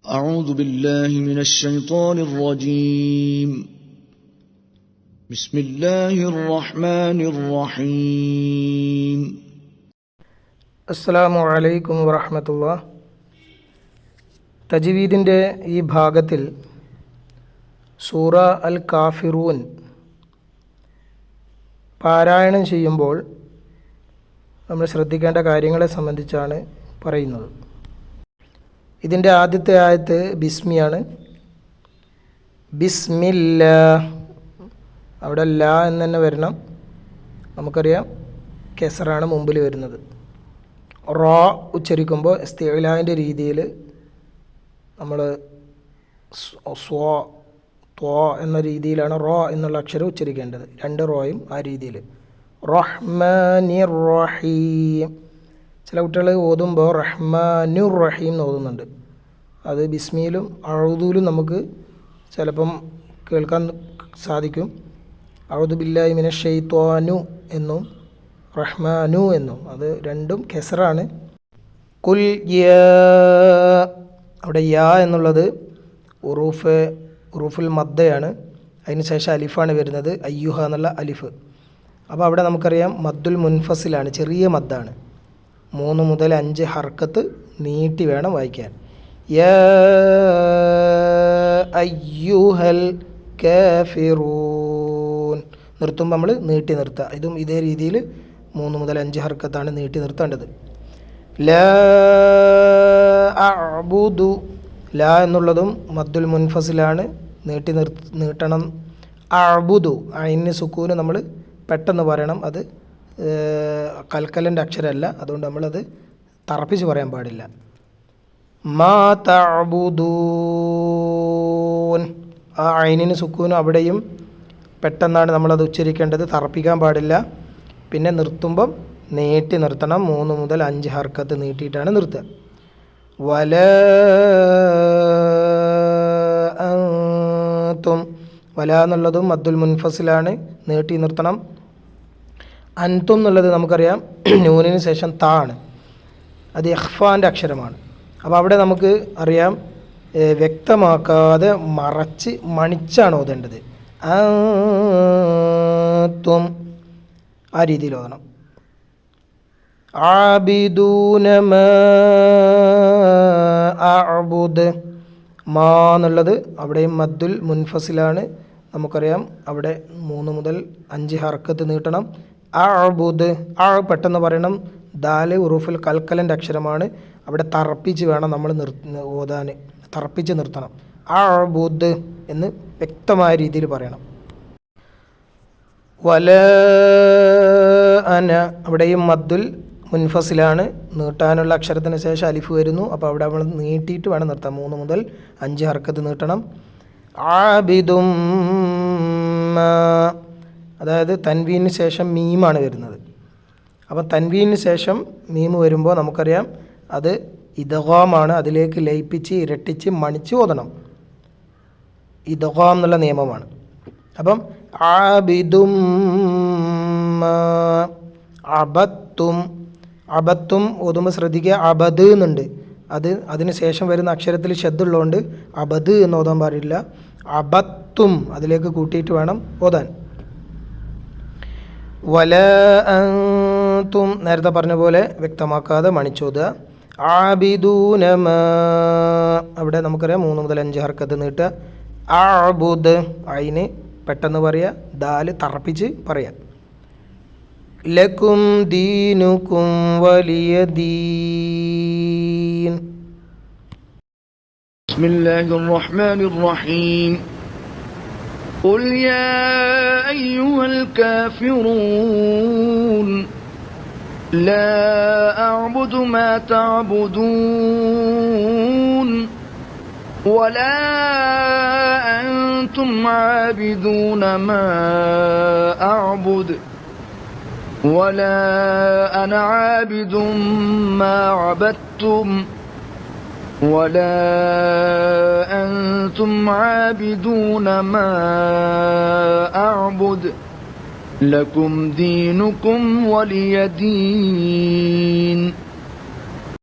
أعوذ بالله من الشيطان الرجيم. بسم الله الرحمن الرحيم. അസ്സലാമു അലൈക്കും വറഹ്മത്തുള്ളാഹ്. തജ്വീദിൻ്റെ ഈ ഭാഗത്തിൽ സൂറ അൽ കാഫിറൂൻ പാരായണം ചെയ്യുമ്പോൾ നമ്മൾ ശ്രദ്ധിക്കേണ്ട കാര്യങ്ങളെ സംബന്ധിച്ചാണ് പറയുന്നത്. ഇതിൻ്റെ ആദ്യത്തെ ആയത്ത് ബിസ്മിയാണ്. ബിസ്മില്ലാ, അവിടെ ലാ എന്ന് തന്നെ വരണം. നമുക്കറിയാം കെസറാണ് മുമ്പിൽ വരുന്നത്. റോ ഉച്ചരിക്കുമ്പോൾ ഇസ്തിഅലാൻ്റെ രീതിയിൽ നമ്മൾ സ്വ ത്വ എന്ന രീതിയിലാണ് റോ എന്നുള്ള അക്ഷരം ഉച്ചരിക്കേണ്ടത്. രണ്ട് റോയും ആ രീതിയിൽ. റഹ്മാനിർ റഹീം. ചില കുട്ടികൾ ഓതുമ്പോൾ റഹ്മാനുർ റഹീം എന്ന് ഓതുന്നുണ്ട്. അത് ബിസ്മിയിലും അഊദൂലും നമുക്ക് ചിലപ്പം കേൾക്കാൻ സാധിക്കും. അഊദു ബില്ലാഹി മിനശ് ശൈത്വാനു എന്നും റഹ്മാനു എന്നും, അത് രണ്ടും കെസറാണ്. കുൽ യാ, അവിടെ യാ എന്നുള്ളത് ഉറൂഫുൽ മദ്ദയാണ്. അതിന് ശേഷം അലിഫാണ് വരുന്നത്, അയ്യുഹ എന്നുള്ള അലിഫ്. അപ്പോൾ അവിടെ നമുക്കറിയാം മദ്ദുൽ മുൻഫസിലാണ്, ചെറിയ മദ്ദാണ്. 3 മുതൽ 5 ഹർക്കത്ത് നീട്ടി വേണം വായിക്കാൻ. യാ അയ്യുഹൽ കാഫിറൂൻ നിർത്തുമ്പോൾ നമ്മൾ നീട്ടി നിർത്തുക. ഇതും ഇതേ രീതിയിൽ 3 മുതൽ 5 ഹർക്കത്താണ് നീട്ടി നിർത്തേണ്ടത്. ലാ അഅ്ബുദു, ലാ എന്നുള്ളതും മദ്ദുൽ മുൻഫസിലാണ്, നീട്ടണം. അഅ്ബുദു, അയിന് സുക്കൂന് നമ്മൾ പെട്ടെന്ന് പറയണം. അത് കൽക്കലൻ്റെ അക്ഷരമല്ല, അതുകൊണ്ട് നമ്മളത് തറപ്പിച്ച് പറയാൻ പാടില്ല. മാ തഅ്ബുദൂൻ, ആ അയിനിന് സുക്കൂനും അവിടെയും പെട്ടെന്നാണ് നമ്മളത് ഉച്ചരിക്കേണ്ടത്, തറപ്പിക്കാൻ പാടില്ല. പിന്നെ നിർത്തുമ്പം നീട്ടി നിർത്തണം. 3 മുതൽ 5 ഹർക്കത്ത് നീട്ടിയിട്ടാണ് നിർത്തുക. വല അൻതും, വല എന്നുള്ളതും മദ്ദുൽ മുൻഫസിലാണ്, നീട്ടി നിർത്തണം. അൻതും എന്നുള്ളത് നമുക്കറിയാം നൂനിന് ശേഷം താ ആണ്, അത് ഇഖ്ഫാൻ്റെ അക്ഷരമാണ്. അപ്പോൾ അവിടെ നമുക്ക് അറിയാം വ്യക്തമാക്കാതെ മറച്ച് മണിച്ചാണ് ഓതേണ്ടത്. അൻതും ആ രീതിയിൽ ഓതണം. ആബിദൂന മാ അഅ്ബുദ്, മാ എന്നുള്ളത് അവിടെയും മദ്ദുൽ മുൻഫസിലാണ്. നമുക്കറിയാം അവിടെ 3 മുതൽ 5 ഹർക്കത്ത് നീട്ടണം. അഅ്ബുദ്, ആ പെട്ടെന്ന് പറയണം. ദാല് ഉറൂഫുൽ കൽക്കലൻ്റെ അക്ഷരമാണ്, അവിടെ തറപ്പിച്ച് വേണം നമ്മൾ ഓതാൻ, തറപ്പിച്ച് നിർത്തണം. അഅ്ബുദ് എന്ന് വ്യക്തമായ രീതിയിൽ പറയണം. വല അന, അവിടെയും മദ്ദുൽ മുൻഫസിലാണ്, നീട്ടാനുള്ള അക്ഷരത്തിന് ശേഷം അലിഫ് വരുന്നു. അപ്പോൾ അവിടെ നമ്മൾ നീട്ടിയിട്ട് വേണം നിർത്താൻ. 3 മുതൽ 5 ഹർക്കത്ത് നീട്ടണം. ആബിദും, അതായത് തൻവീന് ശേഷം മീമാണ് വരുന്നത്. അപ്പോൾ തൻവീന് ശേഷം മീം വരുമ്പോൾ നമുക്കറിയാം അത് ഇദ്ഗാമാണ്, അതിലേക്ക് ലയിപ്പിച്ച് ഇരട്ടിച്ച് മണിച്ച് ഓതണം. ഇദ്ഗാം എന്നുള്ള നിയമമാണ്. അപ്പം ആബിദും അബത്തും, അബത്തും ഓതുമ്പോൾ ശ്രദ്ധിക്കുക, അബദ് എന്നുണ്ട്. അതിന് ശേഷം വരുന്ന അക്ഷരത്തിൽ ഷദ്ദുള്ളതുകൊണ്ട് അബദ് എന്ന് ഓതാൻ പാടില്ല. അബത്തും അതിലേക്ക് കൂട്ടിയിട്ട് വേണം ഓതാൻ. വല അൻതും നേരത്തെ പറഞ്ഞ പോലെ വ്യക്തമാക്കാതെ മണിച്ചോതുക. ആബിദൂന മാ, അവിടെ നമുക്കറിയാം 3 മുതൽ 5 ഹർക്കത്ത് നീട്ടുക. അഅ്ബുദ്, അയിന് പെട്ടെന്ന് പറയുക, ദാല് തറപ്പിച്ച് പറയാം. ലക്കും ദീനുക്കും വലിയ ദീൻ. ബിസ്മില്ലാഹിർ റഹ്മാനിർ റഹീം. قل يا أيها الكافرون لا أعبد ما تعبدون ولا أنتم عابدون ما أعبد ولا أنا عابد ما عبدتم ولا أنتم عابدون ما أعبد لكم دينكم ولي دين.